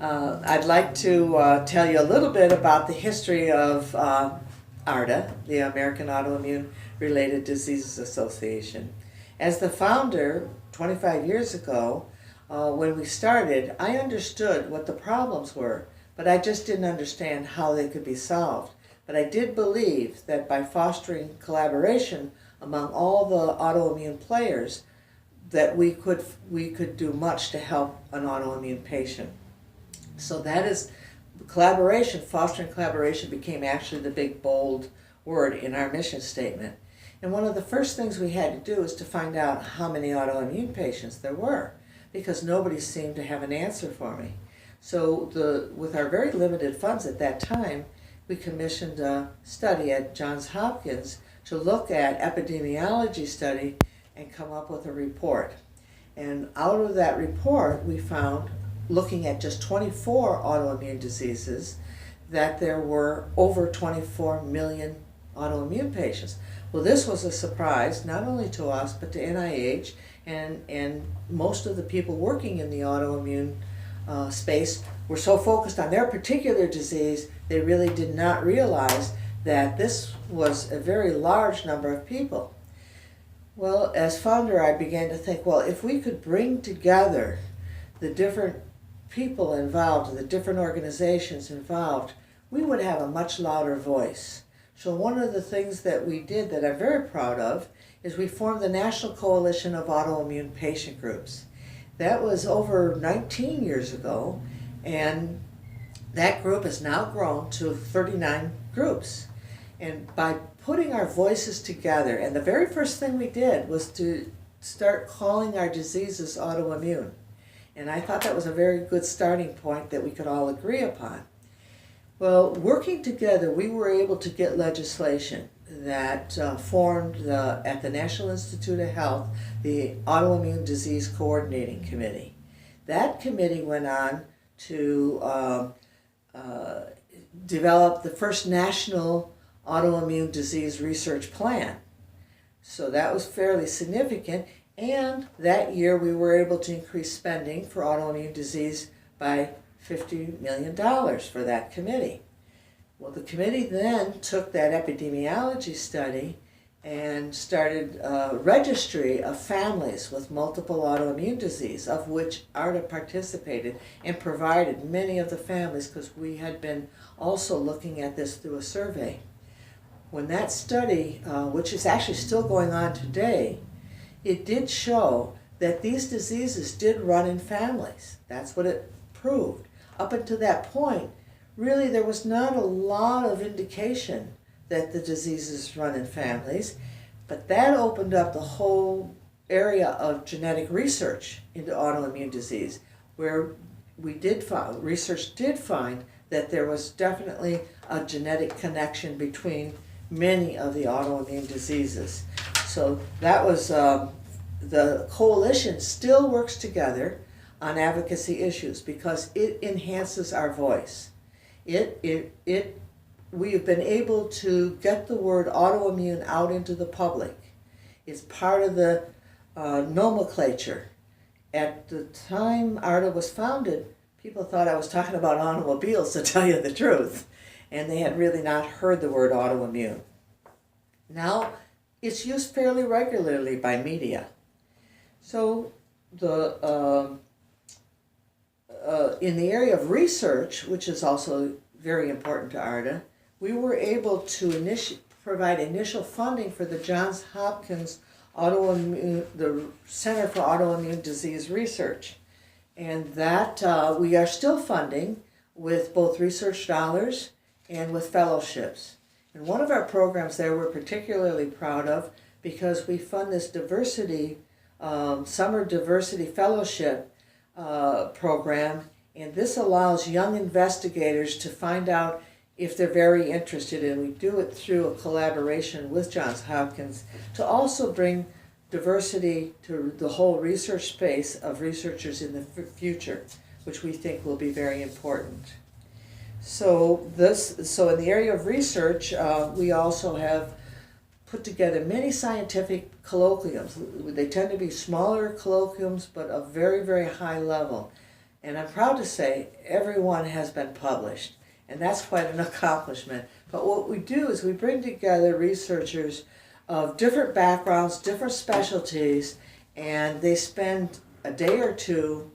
I'd like to tell you a little bit about the history of AARDA, the American Autoimmune Related Diseases Association. As the founder 25 years ago, when we started, I understood what the problems were, but I just didn't understand how they could be solved. But I did believe that by fostering collaboration among all the autoimmune players, that we could do much to help an autoimmune patient. So that is collaboration. Fostering collaboration became actually the big bold word in our mission statement. And one of the first things we had to do is to find out how many autoimmune patients there were, because nobody seemed to have an answer for me. So with our very limited funds at that time, we commissioned a study at Johns Hopkins to look at epidemiology study and come up with a report. And out of that report, we found, looking at just 24 autoimmune diseases, that there were over 24 million autoimmune patients. Well, this was a surprise, not only to us, but to NIH and most of the people working in the autoimmune space were so focused on their particular disease, they really did not realize that this was a very large number of people. Well, as founder, I began to think, well, if we could bring together the different people involved, the different organizations involved, we would have a much louder voice. So one of the things that we did that I'm very proud of is we formed the National Coalition of Autoimmune Patient Groups. That was over 19 years ago, and that group has now grown to 39 groups. And by putting our voices together, and the very first thing we did was to start calling our diseases autoimmune. And I thought that was a very good starting point that we could all agree upon. Well, working together, we were able to get legislation that formed at the National Institute of Health, the Autoimmune Disease Coordinating Committee. That committee went on to develop the first national autoimmune disease research plan. So that was fairly significant, and that year we were able to increase spending for autoimmune disease by $50 million for that committee. Well, the committee then took that epidemiology study and started a registry of families with multiple autoimmune disease, of which AARDA participated and provided many of the families, because we had been also looking at this through a survey. When that study, which is actually still going on today, it did show that these diseases did run in families. That's what it proved. Up until that point, really there was not a lot of indication that the diseases run in families, but that opened up the whole area of genetic research into autoimmune disease, where research did find that there was definitely a genetic connection between many of the autoimmune diseases. So that was, the coalition still works together on advocacy issues because it enhances our voice. We have been able to get the word autoimmune out into the public. It's part of the nomenclature. At the time AARDA was founded, people thought I was talking about automobiles, to tell you the truth, and they had really not heard the word autoimmune. Now, it's used fairly regularly by media. So in the area of research, which is also very important to AARDA, we were able to provide initial funding for the Johns Hopkins the Center for Autoimmune Disease Research. And that we are still funding with both research dollars and with fellowships. And one of our programs there we're particularly proud of, because we fund this diversity, summer diversity fellowship program, and this allows young investigators to find out if they're very interested, and we do it through a collaboration with Johns Hopkins to also bring diversity to the whole research space of researchers in the future, which we think will be very important. So in the area of research, we also have put together many scientific colloquiums. They tend to be smaller colloquiums, but of very, very high level. And I'm proud to say everyone has been published, and that's quite an accomplishment. But what we do is we bring together researchers of different backgrounds, different specialties, and they spend a day or two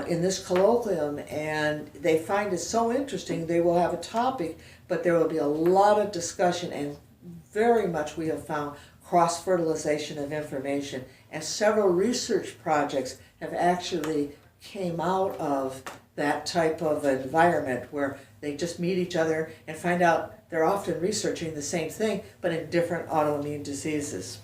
in this colloquium, and they find it so interesting. They will have a topic, but there will be a lot of discussion, and very much we have found cross-fertilization of information, and several research projects have actually came out of that type of environment where they just meet each other and find out they're often researching the same thing but in different autoimmune diseases.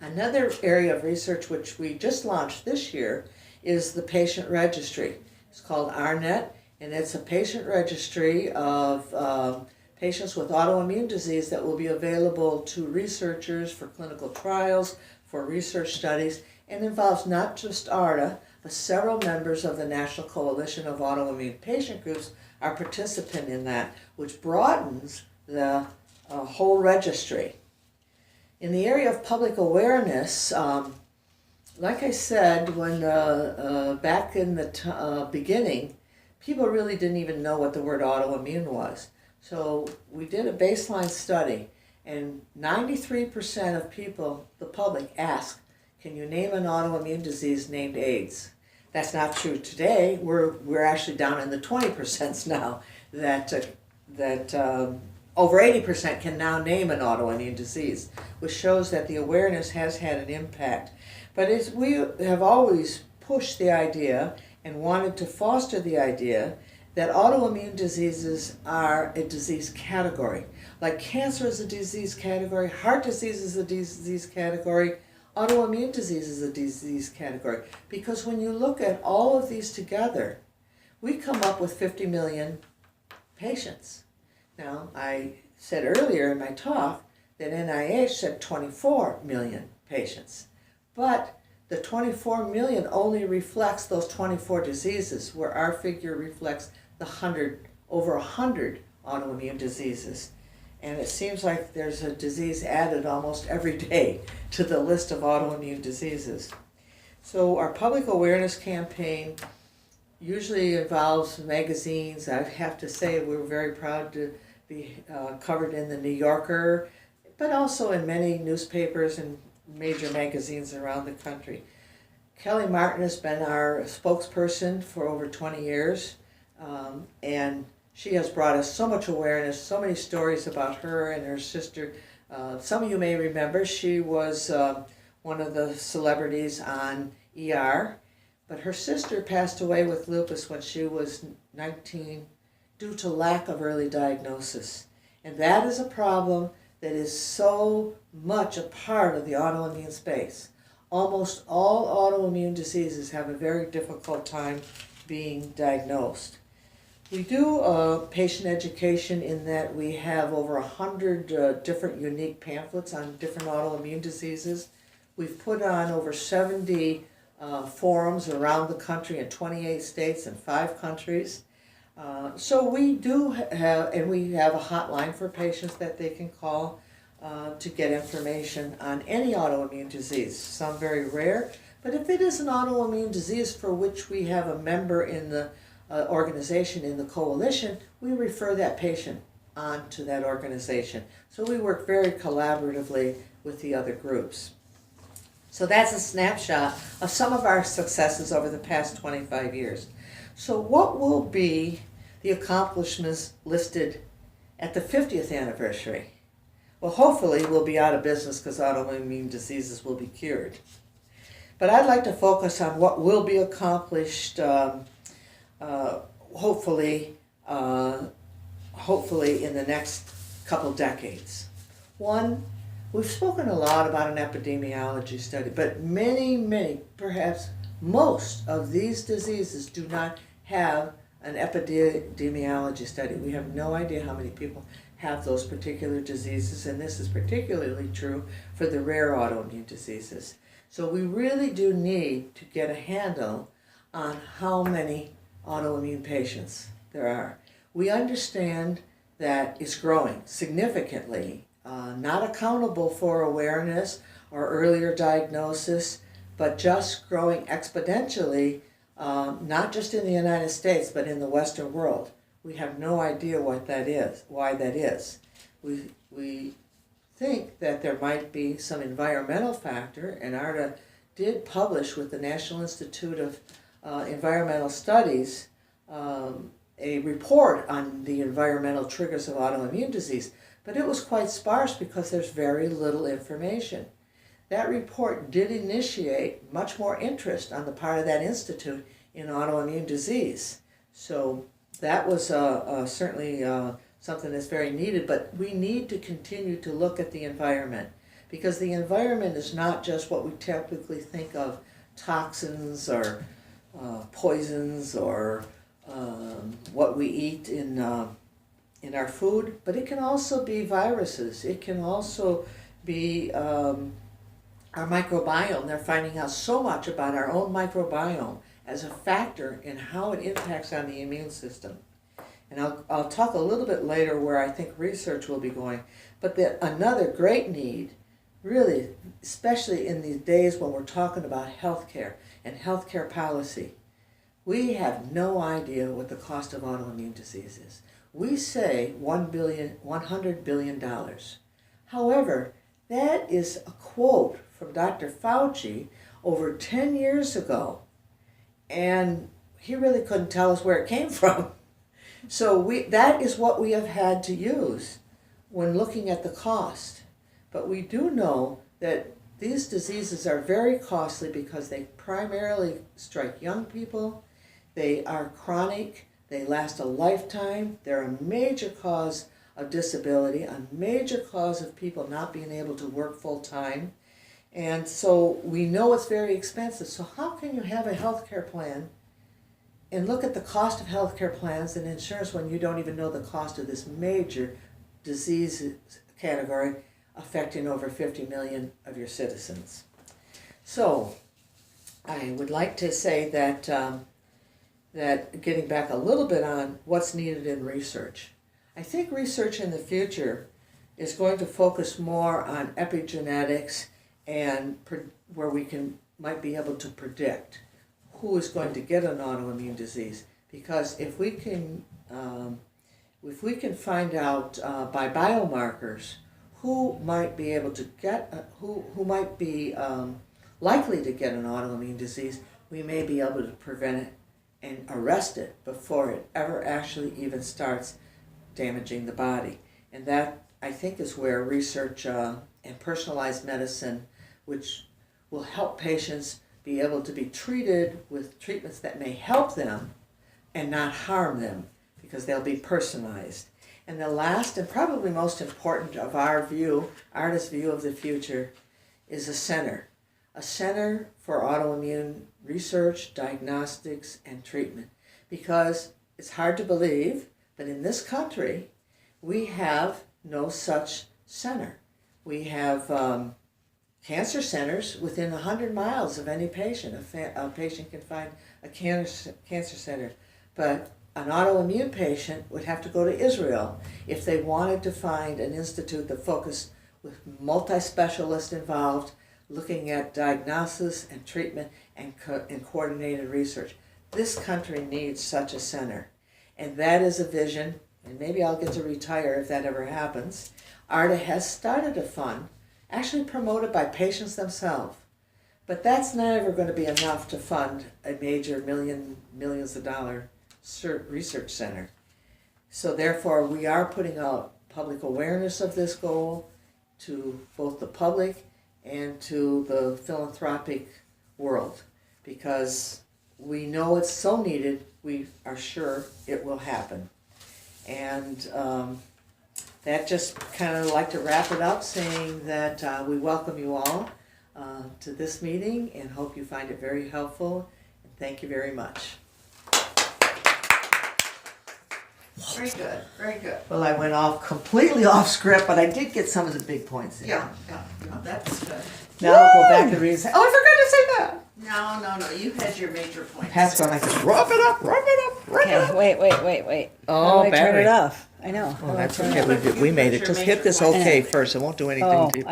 Another area of research which we just launched this year is the patient registry. It's called AARDA, and it's a patient registry of patients with autoimmune disease that will be available to researchers for clinical trials, for research studies, and involves not just AARDA, but several members of the National Coalition of Autoimmune Patient Groups are participant in that, which broadens the whole registry. In the area of public awareness, like I said, when back in the beginning, people really didn't even know what the word autoimmune was. So we did a baseline study, and 93% of people, the public, asked, can you name an autoimmune disease named AIDS? That's not true today. We're actually down in the 20% now that over 80% can now name an autoimmune disease, which shows that the awareness has had an impact. But we have always pushed the idea and wanted to foster the idea that autoimmune diseases are a disease category. Like cancer is a disease category, heart disease is a disease category, autoimmune disease is a disease category. Because when you look at all of these together, we come up with 50 million patients. Now, I said earlier in my talk that NIH said 24 million patients. But the 24 million only reflects those 24 diseases, where our figure reflects the over 100 autoimmune diseases. And it seems like there's a disease added almost every day to the list of autoimmune diseases. So our public awareness campaign usually involves magazines. I have to say we're very proud to be covered in the New Yorker, but also in many newspapers and major magazines around the country. Kelly Martin has been our spokesperson for over 20 years, and she has brought us so much awareness, so many stories about her and her sister. Some of you may remember she was one of the celebrities on ER, but her sister passed away with lupus when she was 19 due to lack of early diagnosis. And that is a problem that is so much a part of the autoimmune space. Almost all autoimmune diseases have a very difficult time being diagnosed. We do patient education in that we have over 100 different unique pamphlets on different autoimmune diseases. We've put on over 70 forums around the country in 28 states and 5 countries. So we do have, and we have a hotline for patients that they can call to get information on any autoimmune disease, some very rare. But if it is an autoimmune disease for which we have a member in the organization in the coalition, we refer that patient on to that organization. So we work very collaboratively with the other groups. So that's a snapshot of some of our successes over the past 25 years. So what will be the accomplishments listed at the 50th anniversary? Well, hopefully we'll be out of business because autoimmune diseases will be cured. But I'd like to focus on what will be accomplished hopefully in the next couple decades. One, we've spoken a lot about an epidemiology study, but many, perhaps most of these diseases do not have an epidemiology study. We have no idea how many people have those particular diseases, and this is particularly true for the rare autoimmune diseases. So we really do need to get a handle on how many autoimmune patients there are. We understand that it's growing significantly, not accountable for awareness or earlier diagnosis, but just growing exponentially not just in the United States, but in the Western world. We have no idea what that is, why that is. We think that there might be some environmental factor, and AARDA did publish with the National Institute of Environmental Studies a report on the environmental triggers of autoimmune disease, but it was quite sparse because there's very little information. That report did initiate much more interest on the part of that institute in autoimmune disease. So that was certainly something that's very needed, but we need to continue to look at the environment, because the environment is not just what we typically think of, toxins or poisons or what we eat in our food, but it can also be viruses. It can also be our microbiome. They're finding out so much about our own microbiome as a factor in how it impacts on the immune system. And I'll talk a little bit later where I think research will be going. But another great need, really, especially in these days when we're talking about healthcare and healthcare policy, we have no idea what the cost of autoimmune disease is. We say $100 billion. However, that is a quote from Dr. Fauci over 10 years ago, and he really couldn't tell us where it came from. So that is what we have had to use when looking at the cost. But we do know that these diseases are very costly because they primarily strike young people. They are chronic. They last a lifetime. They're a major cause of disability, a major cause of people not being able to work full time. And so we know it's very expensive. So how can you have a health care plan and look at the cost of health care plans and insurance when you don't even know the cost of this major disease category affecting over 50 million of your citizens? So I would like to say that that getting back a little bit on what's needed in research. I think research in the future is going to focus more on epigenetics and where we might be able to predict who is going to get an autoimmune disease. Because if we can find out by biomarkers who might be able to get, who might be likely to get an autoimmune disease, we may be able to prevent it and arrest it before it ever actually even starts damaging the body. And that, I think, is where research and personalized medicine, which will help patients be able to be treated with treatments that may help them and not harm them, because they'll be personalized. And the last and probably most important of our view, AARDA's view of the future, is a center for autoimmune research, diagnostics, and treatment. Because it's hard to believe, but in this country, we have no such center. We have cancer centers within 100 miles of any patient. A patient can find a cancer center. But an autoimmune patient would have to go to Israel if they wanted to find an institute that focused with multi-specialists involved, looking at diagnosis and treatment and coordinated research. This country needs such a center. And that is a vision, and maybe I'll get to retire if that ever happens. AARDA has started a fund, actually promoted by patients themselves. But that's not ever going to be enough to fund a major millions of dollar research center. So therefore, we are putting out public awareness of this goal to both the public and to the philanthropic world, because we know it's so needed. We are sure it will happen. And that just kind of like to wrap it up, saying that we welcome you all to this meeting and hope you find it very helpful. And thank you very much. Very good, very good. Well, I went completely off script, but I did get some of the big points in. Yeah, that's good. Now I'll go back and read and say, oh, I forgot to say that. No, you had your major points. Pat's going like, rub it up. Okay, wait. Oh, I turn it off. I know. Oh, that's okay. We made it. Just hit this okay first. It won't do anything to you.